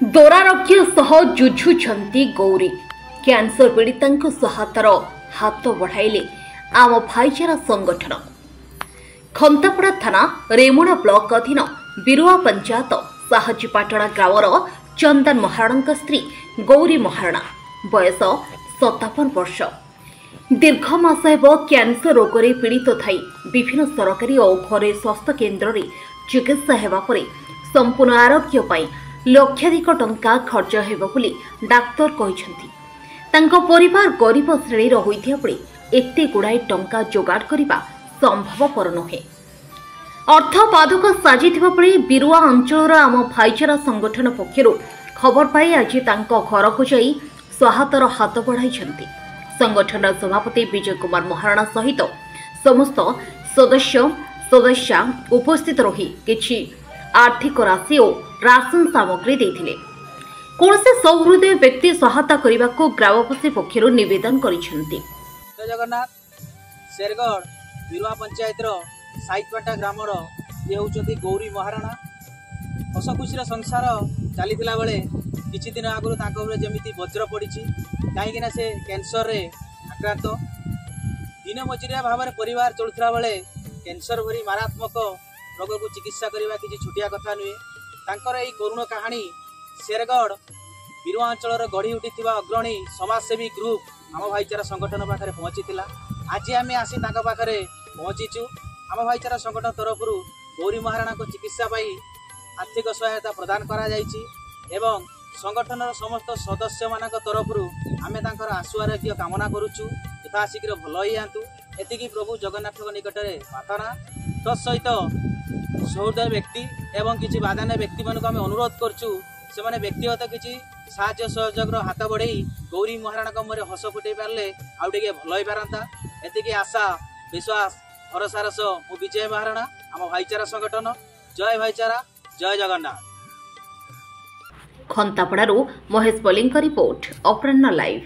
दोरारोग्य सह जुझुछंती गौरी कैंसर पीड़िता सहायतार हाथ बढ़ाइले आम भाईचारा संगठन। खंतापड़ा थाना रेमुणा ब्लॉक अधीन बिरुआ पंचायत साहजीपाटणा ग्रामर चंदन महारणा स्त्री गौरी महारणा बयस 57 वर्ष दीर्घ मास कैंसर रोग पीड़ित थाई विभिन्न सरकारी और घरे स्वास्थ्य केन्द्र में चिकित्सा हेबा परे संपूर्ण आरोग्य पाई लक्षाधिक टंका खर्च हेब बोली डाक्तर कहिसंती। तांको परिवार गरीब श्रेणी होइथिया बेले एते गुड़ाए टंका जोगाड़ करबा संभवपर नुहे। अर्थ बाधक साजिथिबा बेले बिरुआ अंचलर आम भाईचारा संगठन पक्षरु खबर पाई आज तांको घर को जाई सहायतार हाथ बढ़ाइछंती। संगठन सभापति विजय कुमार महारणा सहित समस्त सदस्या उपस्थित रही किछि आर्थिक राशि और राशन सामग्री देथिले। कौनसे सहृदय व्यक्ति सहायता करने को ग्रामवासी पक्षर निवेदन करिसेंती। जगन्नाथ शेरगढ़ बिरुआ पंचायत साइटपाटा ग्रामर ये होचंती गौरी महारणा। हस खुशी संसार चलीथिला बेले किछि दिन आगु तांको उपरे जेमिति वज्र पड़िछि काहेकि से कैंसर रे आक्रांत दिन मजुरिया भाव में परिवार चलुथिला बेले कैंसर भरी मारात्मक रोग को चिकित्सा करने किसी छुटिया कथा नुहे। तांकर एई करुण कहानी शेरगढ़ बिरुआ अंचल गढ़ी उठी अग्रणी समाजसेवी ग्रुप आम भाईचारा संगठन पाखे पहुंची। आज आम आसी पाखे पहुंचीचु। आम भाईचारा संगठन तरफ गौरी महारणा को चिकित्सा पाई आर्थिक सहायता प्रदान करा जायछि एवं संगठन समस्त सदस्य मान तरफ आम आशु आरोग्य कामना करुचु यथाशीघ्र भल हो जातु एतिकी प्रभु जगन्नाथ निकट में प्रार्थना। तत्सहित सहृदय व्यक्ति एवं किसी बाधान्य व्यक्ति मानक आम अनुरोध करचु से माने व्यक्तिगत किसी साहाय्य सहयोग हाथ बढ़े गौरी महारणा को मुहरे हस फुटे पारे आउ टे भल हो पारता एतिकी आशा विश्वास भरोसार सह विजय महारणा आम भाईचारा संगठन। जय भाईचारा जय जगन्नाथ। खंतापड़ारू महेश पलिंग रिपोर्ट अपराह्न लाइव।